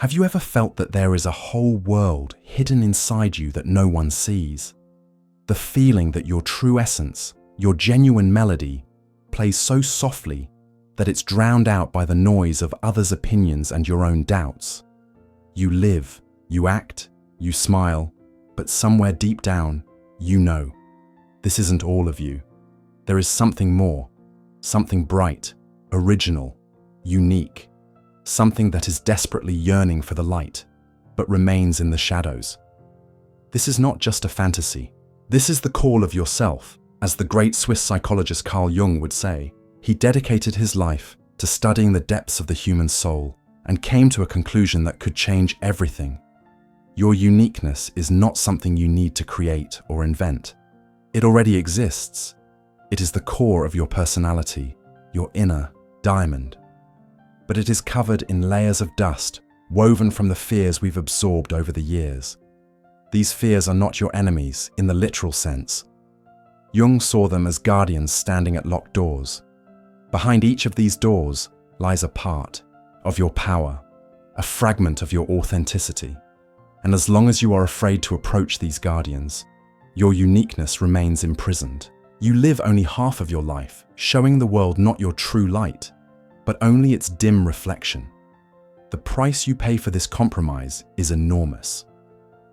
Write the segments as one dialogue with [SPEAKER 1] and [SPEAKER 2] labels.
[SPEAKER 1] Have you ever felt that there is a whole world hidden inside you that no one sees? The feeling that your true essence, your genuine melody, plays so softly that it's drowned out by the noise of others' opinions and your own doubts. You live, you act, you smile, but somewhere deep down, you know, this isn't all of you. There is something more, something bright, original, unique, something that is desperately yearning for the light, but remains in the shadows. This is not just a fantasy. This is the call of yourself. As the great Swiss psychologist Carl Jung would say, he dedicated his life to studying the depths of the human soul and came to a conclusion that could change everything. Your uniqueness is not something you need to create or invent. It already exists. It is the core of your personality, your inner diamond. But it is covered in layers of dust, woven from the fears we've absorbed over the years. These fears are not your enemies in the literal sense. Jung saw them as guardians standing at locked doors. Behind each of these doors lies a part of your power, a fragment of your authenticity. And as long as you are afraid to approach these guardians, your uniqueness remains imprisoned. You live only half of your life, showing the world not your true light, but only its dim reflection. The price you pay for this compromise is enormous.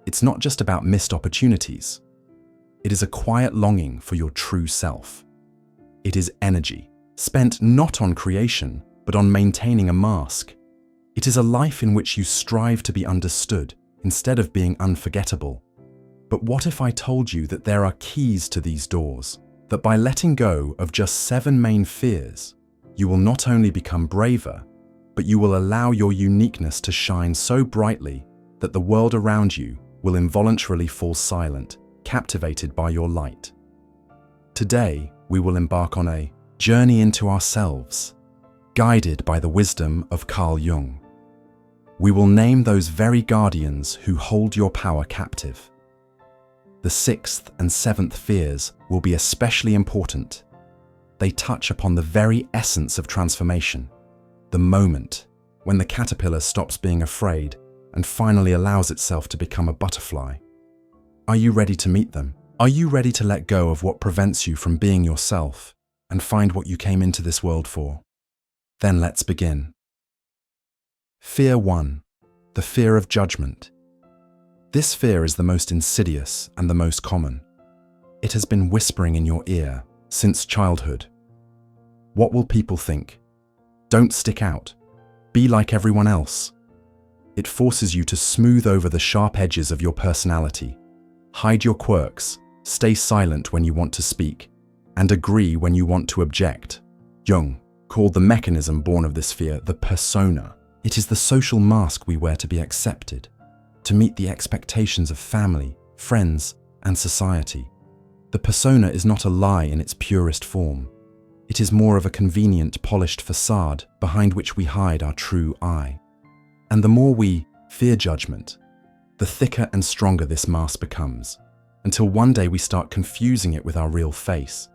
[SPEAKER 1] It's not just about missed opportunities. It is a quiet longing for your true self. It is energy, spent not on creation, but on maintaining a mask. It is a life in which you strive to be understood instead of being unforgettable. But what if I told you that there are keys to these doors, that by letting go of just 7 main fears, you will not only become braver, but you will allow your uniqueness to shine so brightly that the world around you will involuntarily fall silent, captivated by your light. Today, we will embark on a journey into ourselves, guided by the wisdom of Carl Jung. We will name those very guardians who hold your power captive. The 6th and 7th fears will be especially important. They touch upon the very essence of transformation, the moment when the caterpillar stops being afraid and finally allows itself to become a butterfly. Are you ready to meet them? Are you ready to let go of what prevents you from being yourself and find what you came into this world for? Then let's begin. Fear 1. The fear of judgment. This fear is the most insidious and the most common. It has been whispering in your ear since childhood. What will people think? Don't stick out. Be like everyone else. It forces you to smooth over the sharp edges of your personality, hide your quirks, stay silent when you want to speak, and agree when you want to object. Jung called the mechanism born of this fear the persona. It is the social mask we wear to be accepted, to meet the expectations of family, friends, and society. The persona is not a lie in its purest form. It is more of a convenient, polished facade behind which we hide our true I. And the more we fear judgment, the thicker and stronger this mask becomes, until one day we start confusing it with our real face.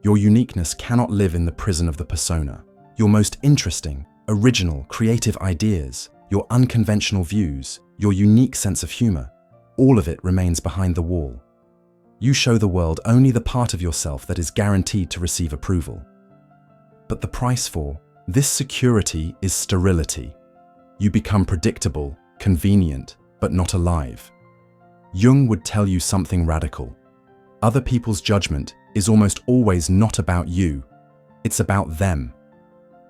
[SPEAKER 1] Your uniqueness cannot live in the prison of the persona. Your most interesting, original, creative ideas, your unconventional views, your unique sense of humor, all of it remains behind the wall. You show the world only the part of yourself that is guaranteed to receive approval. But the price for this security is sterility. You become predictable, convenient, but not alive. Jung would tell you something radical. Other people's judgment is almost always not about you. It's about them.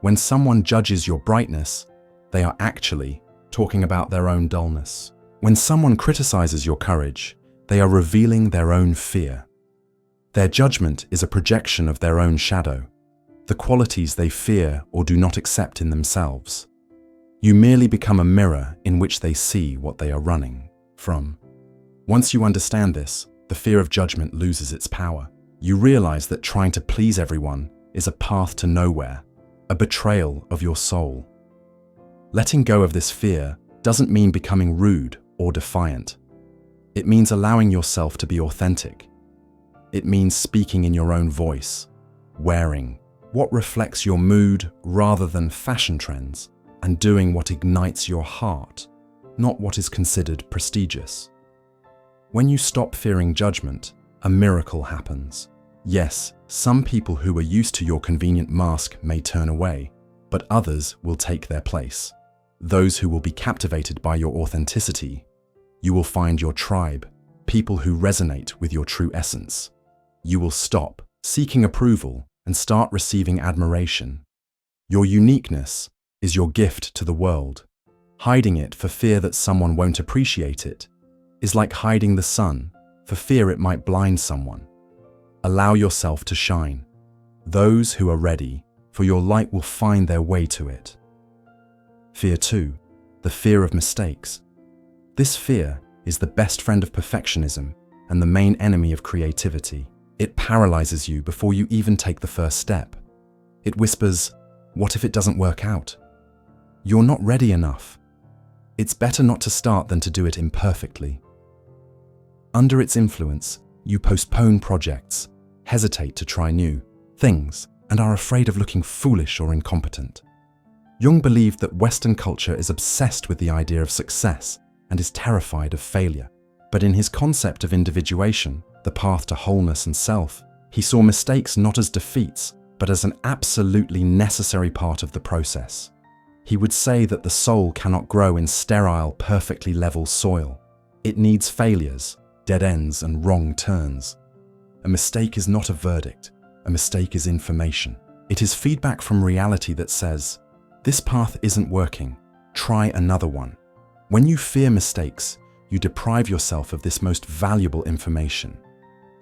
[SPEAKER 1] When someone judges your brightness, they are actually talking about their own dullness. When someone criticizes your courage, they are revealing their own fear. Their judgment is a projection of their own shadow, the qualities they fear or do not accept in themselves. You merely become a mirror in which they see what they are running from. Once you understand this, the fear of judgment loses its power. You realize that trying to please everyone is a path to nowhere, a betrayal of your soul. Letting go of this fear doesn't mean becoming rude or defiant. It means allowing yourself to be authentic. It means speaking in your own voice, wearing what reflects your mood rather than fashion trends, and doing what ignites your heart not what is considered prestigious. When you stop fearing judgment, a miracle happens. Yes, some people who are used to your convenient mask may turn away, but others will take their place. Those who will be captivated by your authenticity. You will find your tribe, people who resonate with your true essence. You will stop seeking approval and start receiving admiration. Your uniqueness is your gift to the world. Hiding it for fear that someone won't appreciate it is like hiding the sun for fear it might blind someone. Allow yourself to shine. Those who are ready for your light will find their way to it. Fear 2, the fear of mistakes. This fear is the best friend of perfectionism and the main enemy of creativity. It paralyzes you before you even take the first step. It whispers, "What if it doesn't work out? You're not ready enough." It's better not to start than to do it imperfectly. Under its influence, you postpone projects, hesitate to try new things, and are afraid of looking foolish or incompetent. Jung believed that Western culture is obsessed with the idea of success and is terrified of failure. But in his concept of individuation, the path to wholeness and self, he saw mistakes not as defeats, but as an absolutely necessary part of the process. He would say that the soul cannot grow in sterile, perfectly level soil. It needs failures, dead ends, and wrong turns. A mistake is not a verdict. A mistake is information. It is feedback from reality that says, "This path isn't working. Try another one." When you fear mistakes, you deprive yourself of this most valuable information.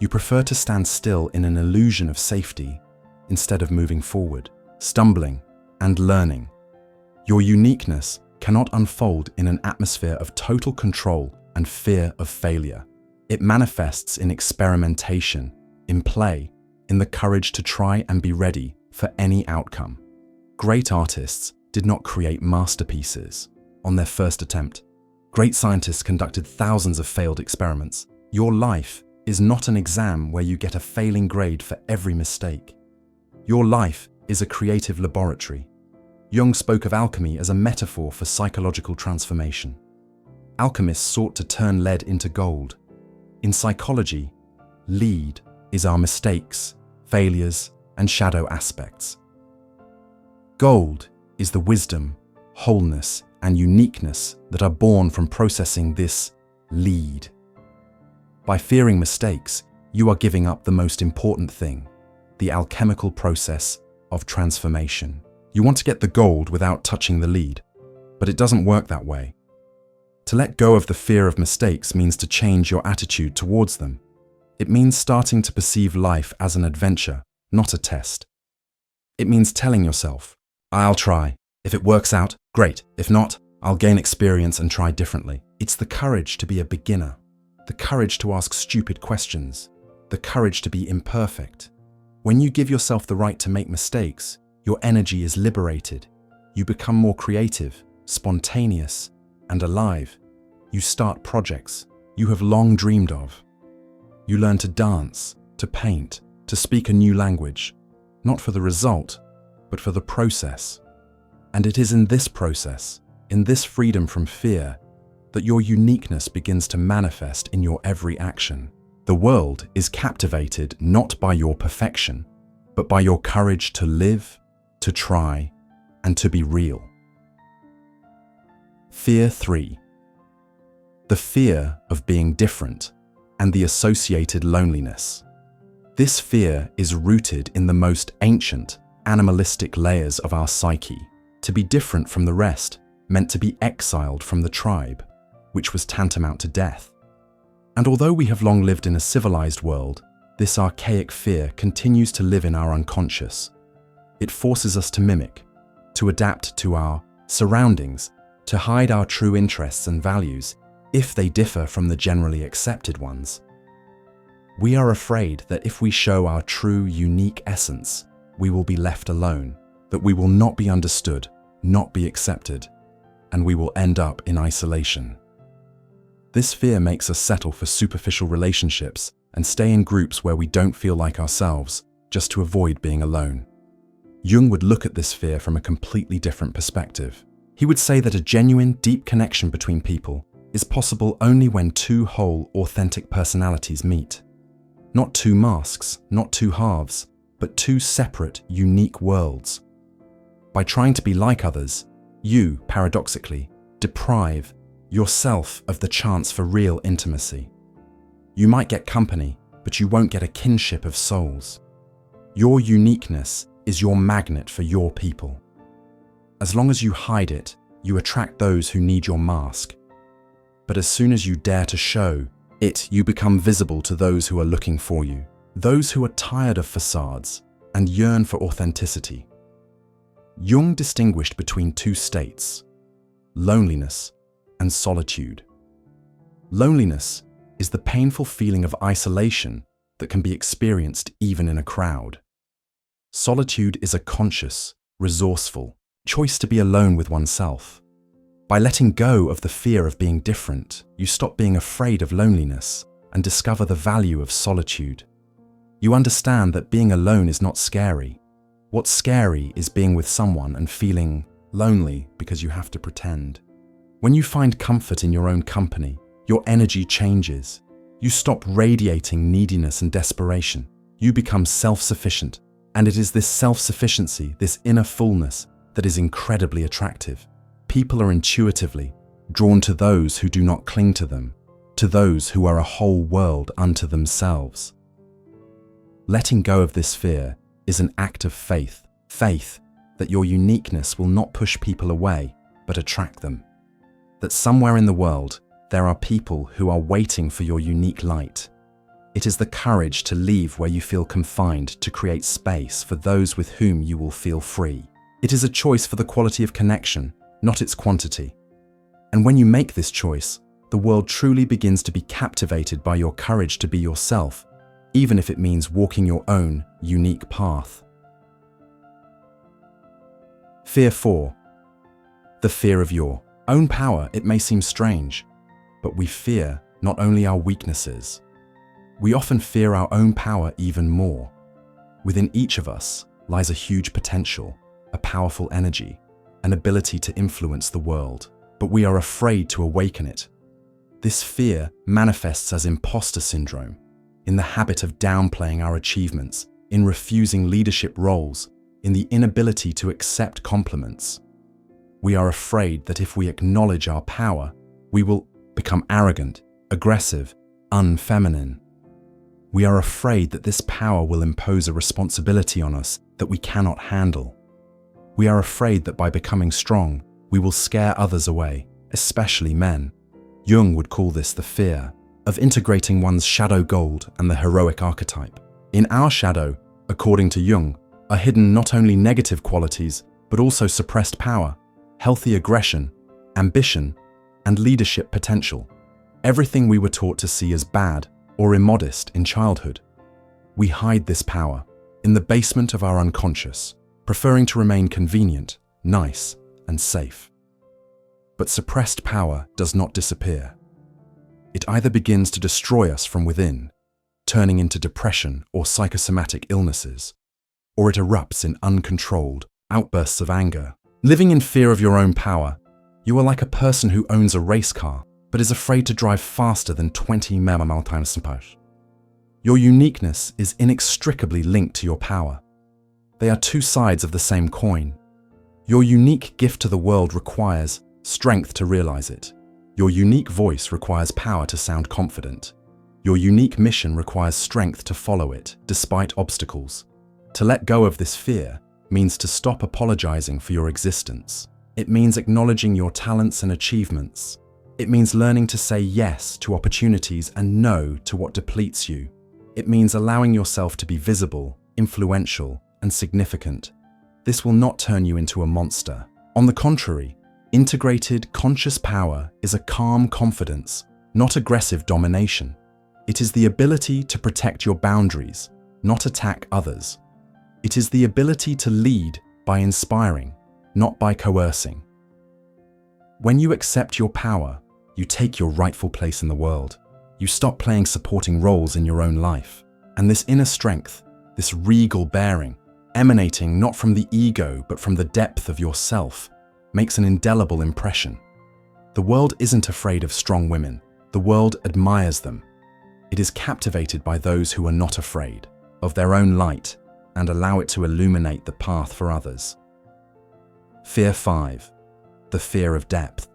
[SPEAKER 1] You prefer to stand still in an illusion of safety instead of moving forward, stumbling, and learning. Your uniqueness cannot unfold in an atmosphere of total control and fear of failure. It manifests in experimentation, in play, in the courage to try and be ready for any outcome. Great artists did not create masterpieces on their first attempt. Great scientists conducted thousands of failed experiments. Your life is not an exam where you get a failing grade for every mistake. Your life is a creative laboratory. Jung spoke of alchemy as a metaphor for psychological transformation. Alchemists sought to turn lead into gold. In psychology, lead is our mistakes, failures, and shadow aspects. Gold is the wisdom, wholeness, and uniqueness that are born from processing this lead. By fearing mistakes, you are giving up the most important thing, the alchemical process of transformation. You want to get the gold without touching the lead, but it doesn't work that way. To let go of the fear of mistakes means to change your attitude towards them. It means starting to perceive life as an adventure, not a test. It means telling yourself, "I'll try. If it works out, great. If not, I'll gain experience and try differently." It's the courage to be a beginner, the courage to ask stupid questions, the courage to be imperfect. When you give yourself the right to make mistakes, your energy is liberated. You become more creative, spontaneous, and alive. You start projects you have long dreamed of. You learn to dance, to paint, to speak a new language, not for the result, but for the process. And it is in this process, in this freedom from fear, that your uniqueness begins to manifest in your every action. The world is captivated not by your perfection, but by your courage to live, to try, and to be real. Fear 3. The fear of being different and the associated loneliness. This fear is rooted in the most ancient, animalistic layers of our psyche. To be different from the rest meant to be exiled from the tribe, which was tantamount to death. And although we have long lived in a civilized world, this archaic fear continues to live in our unconscious. It forces us to mimic, to adapt to our surroundings, to hide our true interests and values if they differ from the generally accepted ones. We are afraid that if we show our true, unique essence, we will be left alone, that we will not be understood, not be accepted, and we will end up in isolation. This fear makes us settle for superficial relationships and stay in groups where we don't feel like ourselves, just to avoid being alone. Jung would look at this fear from a completely different perspective. He would say that a genuine, deep connection between people is possible only when two whole, authentic personalities meet. Not two masks, not two halves, but two separate, unique worlds. By trying to be like others, you, paradoxically, deprive yourself of the chance for real intimacy. You might get company, but you won't get a kinship of souls. Your uniqueness is your magnet for your people. As long as you hide it, you attract those who need your mask. But as soon as you dare to show it, you become visible to those who are looking for you, those who are tired of facades and yearn for authenticity. Jung distinguished between two states, loneliness and solitude. Loneliness is the painful feeling of isolation that can be experienced even in a crowd. Solitude is a conscious, resourceful choice to be alone with oneself. By letting go of the fear of being different, you stop being afraid of loneliness and discover the value of solitude. You understand that being alone is not scary. What's scary is being with someone and feeling lonely because you have to pretend. When you find comfort in your own company, your energy changes. You stop radiating neediness and desperation. You become self-sufficient. And it is this self-sufficiency, this inner fullness, that is incredibly attractive. People are intuitively drawn to those who do not cling to them, to those who are a whole world unto themselves. Letting go of this fear is an act of faith, faith that your uniqueness will not push people away, but attract them. That somewhere in the world, there are people who are waiting for your unique light. It is the courage to leave where you feel confined to create space for those with whom you will feel free. It is a choice for the quality of connection, not its quantity. And when you make this choice, the world truly begins to be captivated by your courage to be yourself, even if it means walking your own unique path. Fear 4. The fear of your own power. It may seem strange, but we fear not only our weaknesses. We often fear our own power even more. Within each of us lies a huge potential, a powerful energy, an ability to influence the world, but we are afraid to awaken it. This fear manifests as imposter syndrome, in the habit of downplaying our achievements, in refusing leadership roles, in the inability to accept compliments. We are afraid that if we acknowledge our power, we will become arrogant, aggressive, unfeminine. We are afraid that this power will impose a responsibility on us that we cannot handle. We are afraid that by becoming strong, we will scare others away, especially men. Jung would call this the fear of integrating one's shadow gold and the heroic archetype. In our shadow, according to Jung, are hidden not only negative qualities, but also suppressed power, healthy aggression, ambition, and leadership potential. Everything we were taught to see as bad or immodest in childhood. We hide this power in the basement of our unconscious, preferring to remain convenient, nice, and safe. But suppressed power does not disappear. It either begins to destroy us from within, turning into depression or psychosomatic illnesses, or it erupts in uncontrolled outbursts of anger. Living in fear of your own power, you are like a person who owns a race car but is afraid to drive faster than 20 mph. Your uniqueness is inextricably linked to your power. They are two sides of the same coin. Your unique gift to the world requires strength to realize it. Your unique voice requires power to sound confident. Your unique mission requires strength to follow it, despite obstacles. To let go of this fear means to stop apologizing for your existence. It means acknowledging your talents and achievements. It means learning to say yes to opportunities and no to what depletes you. It means allowing yourself to be visible, influential, and significant. This will not turn you into a monster. On the contrary, integrated, conscious power is a calm confidence, not aggressive domination. It is the ability to protect your boundaries, not attack others. It is the ability to lead by inspiring, not by coercing. When you accept your power, you take your rightful place in the world. You stop playing supporting roles in your own life. And this inner strength, this regal bearing, emanating not from the ego but from the depth of yourself, makes an indelible impression. The world isn't afraid of strong women. The world admires them. It is captivated by those who are not afraid of their own light and allow it to illuminate the path for others. Fear 5. The fear of depth.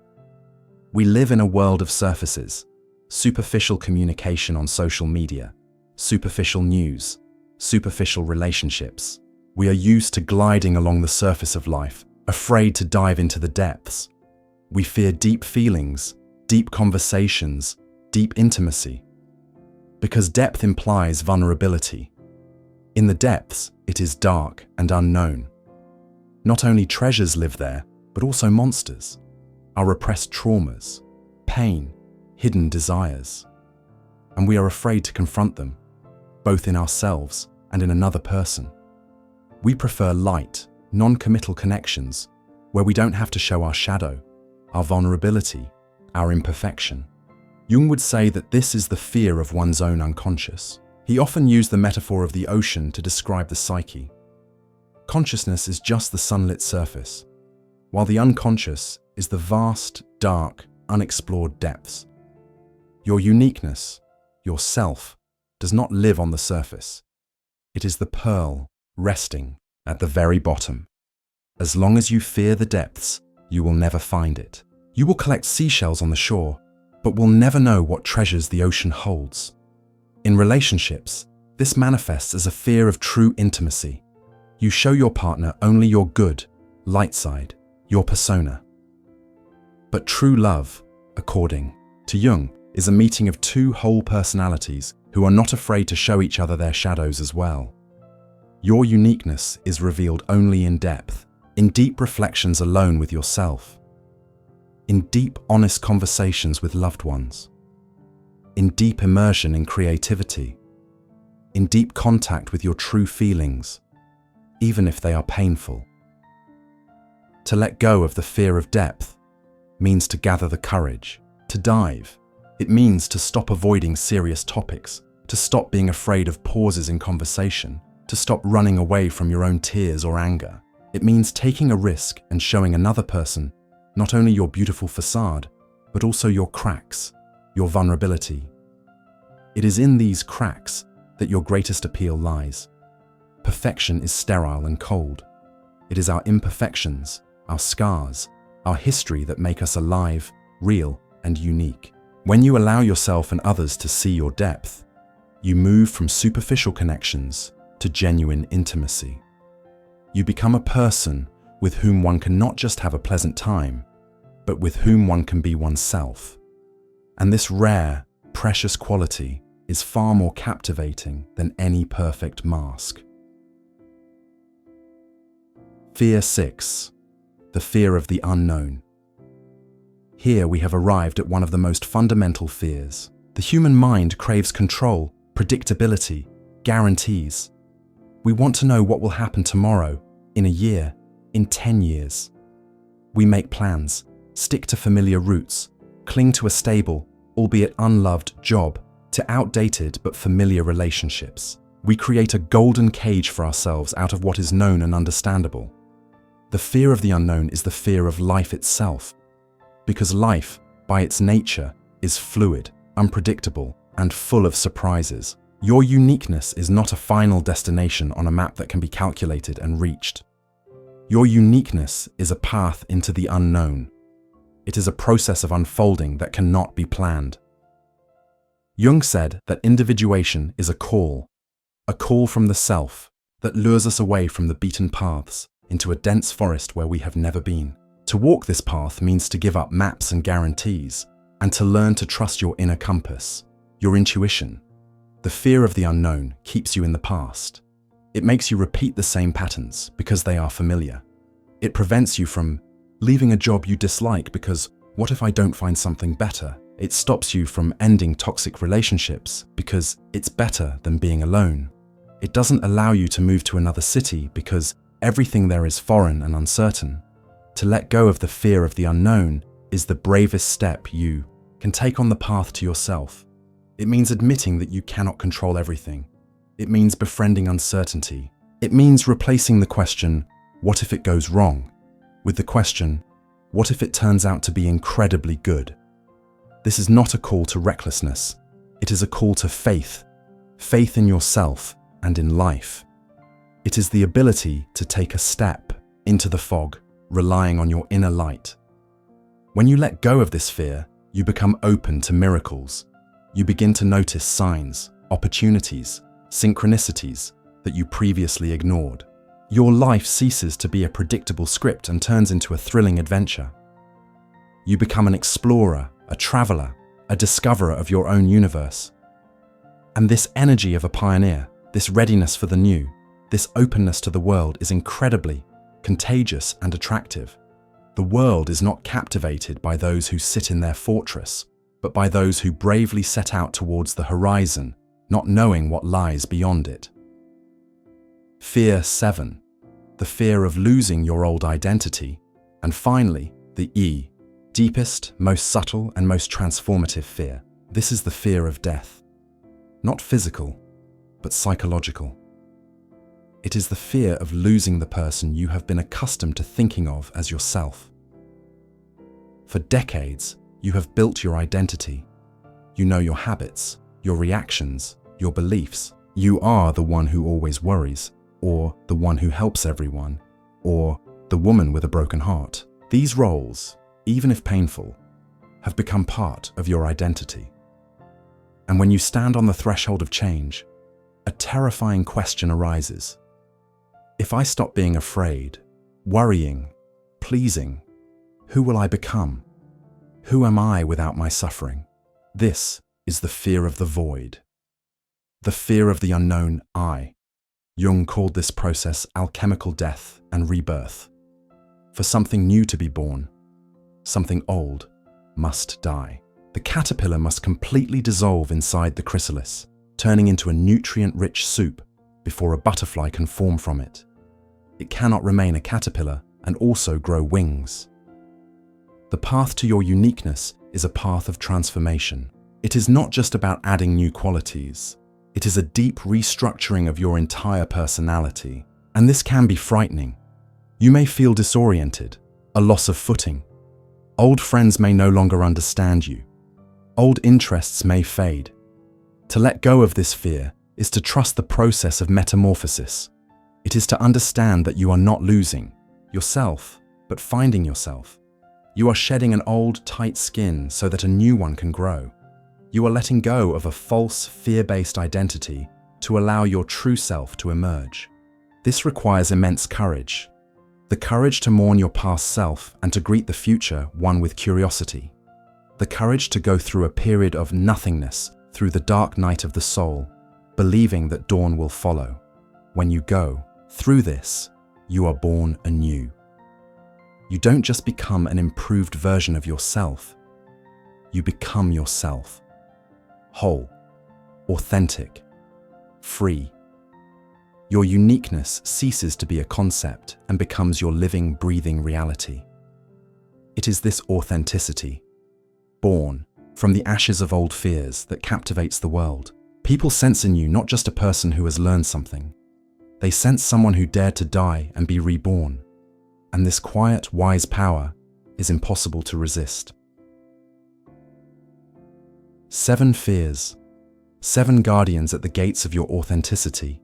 [SPEAKER 1] We live in a world of surfaces, superficial communication on social media, superficial news, superficial relationships. We are used to gliding along the surface of life, afraid to dive into the depths. We fear deep feelings, deep conversations, deep intimacy. Because depth implies vulnerability. In the depths, it is dark and unknown. Not only treasures live there, but also monsters, our repressed traumas, pain, hidden desires. And we are afraid to confront them, both in ourselves and in another person. We prefer light, non-committal connections where we don't have to show our shadow, our vulnerability, our imperfection. Jung would say that this is the fear of one's own unconscious. He often used the metaphor of the ocean to describe the psyche. Consciousness is just the sunlit surface, while the unconscious is the vast, dark, unexplored depths. Your uniqueness, your self, does not live on the surface. It is the pearl resting at the very bottom. As long as you fear the depths, you will never find it. You will collect seashells on the shore, but will never know what treasures the ocean holds. In relationships, this manifests as a fear of true intimacy. You show your partner only your good, light side, your persona. But true love, according to Jung, is a meeting of two whole personalities who are not afraid to show each other their shadows as well. Your uniqueness is revealed only in depth, in deep reflections alone with yourself, in deep, honest conversations with loved ones, in deep immersion in creativity, in deep contact with your true feelings, even if they are painful. To let go of the fear of depth means to gather the courage, to dive. It means to stop avoiding serious topics, to stop being afraid of pauses in conversation, to stop running away from your own tears or anger. It means taking a risk and showing another person not only your beautiful facade, but also your cracks, your vulnerability. It is in these cracks that your greatest appeal lies. Perfection is sterile and cold. It is our imperfections, our scars, our history that make us alive, real, and unique. When you allow yourself and others to see your depth, you move from superficial connections to genuine intimacy. You become a person with whom one can not just have a pleasant time, but with whom one can be oneself. And this rare, precious quality is far more captivating than any perfect mask. Fear 6. The fear of the unknown. Here we have arrived at one of the most fundamental fears. The human mind craves control, predictability, guarantees. We want to know what will happen tomorrow, in a year, in 10 years. We make plans, stick to familiar routes, cling to a stable, albeit unloved, job, to outdated but familiar relationships. We create a golden cage for ourselves out of what is known and understandable. The fear of the unknown is the fear of life itself, because life, by its nature, is fluid, unpredictable, and full of surprises. Your uniqueness is not a final destination on a map that can be calculated and reached. Your uniqueness is a path into the unknown. It is a process of unfolding that cannot be planned. Jung said that individuation is a call from the self that lures us away from the beaten paths into a dense forest where we have never been. To walk this path means to give up maps and guarantees, and to learn to trust your inner compass, your intuition. The fear of the unknown keeps you in the past. It makes you repeat the same patterns because they are familiar. It prevents you from leaving a job you dislike because what if I don't find something better? It stops you from ending toxic relationships because it's better than being alone. It doesn't allow you to move to another city because everything there is foreign and uncertain. To let go of the fear of the unknown is the bravest step you can take on the path to yourself. It means admitting that you cannot control everything. It means befriending uncertainty. It means replacing the question, "What if it goes wrong?" with the question, What if it turns out to be incredibly good? This is not a call to recklessness. It is a call to faith, faith in yourself and in life. It is the ability to take a step into the fog, relying on your inner light. When you let go of this fear, you become open to miracles. You begin to notice signs, opportunities, synchronicities that you previously ignored. Your life ceases to be a predictable script and turns into a thrilling adventure. You become an explorer, a traveler, a discoverer of your own universe. And this energy of a pioneer, this readiness for the new, this openness to the world is incredibly contagious and attractive. The world is not captivated by those who sit in their fortress, but by those who bravely set out towards the horizon, not knowing what lies beyond it. Fear 7. The fear of losing your old identity. And finally, the E. Deepest, most subtle, and most transformative fear. This is the fear of death. Not physical, but psychological. It is the fear of losing the person you have been accustomed to thinking of as yourself. For decades, you have built your identity. You know your habits, your reactions, your beliefs. You are the one who always worries, or the one who helps everyone, or the woman with a broken heart. These roles, even if painful, have become part of your identity. And when you stand on the threshold of change, a terrifying question arises. If I stop being afraid, worrying, pleasing, who will I become? Who am I without my suffering? This is the fear of the void. The fear of the unknown I. Jung called this process alchemical death and rebirth. For something new to be born, something old must die. The caterpillar must completely dissolve inside the chrysalis, turning into a nutrient-rich soup before a butterfly can form from it. It cannot remain a caterpillar and also grow wings. The path to your uniqueness is a path of transformation. It is not just about adding new qualities. It is a deep restructuring of your entire personality. And this can be frightening. You may feel disoriented, a loss of footing. Old friends may no longer understand you. Old interests may fade. To let go of this fear is to trust the process of metamorphosis. It is to understand that you are not losing yourself, but finding yourself. You are shedding an old, tight skin so that a new one can grow. You are letting go of a false, fear-based identity to allow your true self to emerge. This requires immense courage. The courage to mourn your past self and to greet the future one with curiosity. The courage to go through a period of nothingness through the dark night of the soul, believing that dawn will follow. When you go through this, you are born anew. You don't just become an improved version of yourself. You become yourself. Whole, authentic, free. Your uniqueness ceases to be a concept and becomes your living, breathing reality. It is this authenticity, born from the ashes of old fears, that captivates the world. People sense in you not just a person who has learned something. They sense someone who dared to die and be reborn. And this quiet, wise power is impossible to resist. 7 fears, 7 guardians at the gates of your authenticity.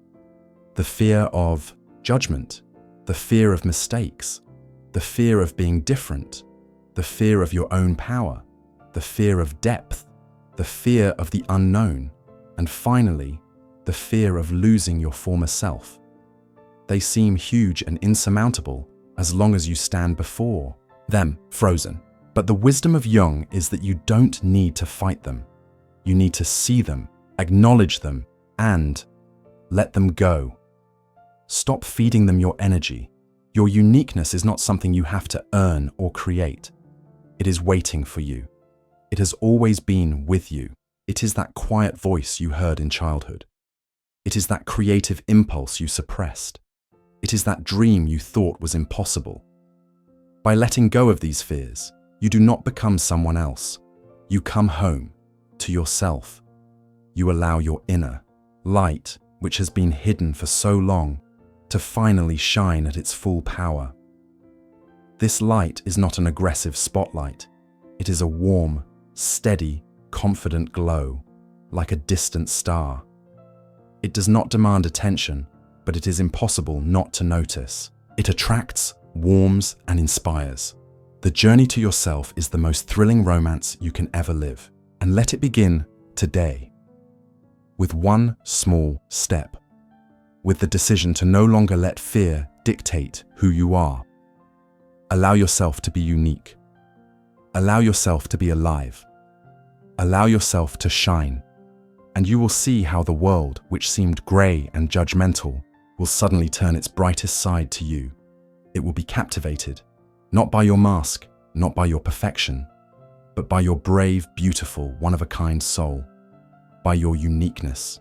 [SPEAKER 1] The fear of judgment, the fear of mistakes, the fear of being different, the fear of your own power, the fear of depth, the fear of the unknown, and finally, the fear of losing your former self. They seem huge and insurmountable as long as you stand before them, frozen. But the wisdom of Jung is that you don't need to fight them. You need to see them, acknowledge them, and let them go. Stop feeding them your energy. Your uniqueness is not something you have to earn or create. It is waiting for you. It has always been with you. It is that quiet voice you heard in childhood. It is that creative impulse you suppressed. It is that dream you thought was impossible. By letting go of these fears, you do not become someone else. You come home to yourself. You allow your inner light, which has been hidden for so long, to finally shine at its full power. This light is not an aggressive spotlight. It is a warm, steady, confident glow, like a distant star. It does not demand attention, but it is impossible not to notice. It attracts, warms, and inspires. The journey to yourself is the most thrilling romance you can ever live, and let it begin today. With one small step. With the decision to no longer let fear dictate who you are. Allow yourself to be unique. Allow yourself to be alive. Allow yourself to shine. And you will see how the world, which seemed grey and judgmental, will suddenly turn its brightest side to you. It will be captivated, not by your mask, not by your perfection, but by your brave, beautiful, one-of-a-kind soul, by your uniqueness.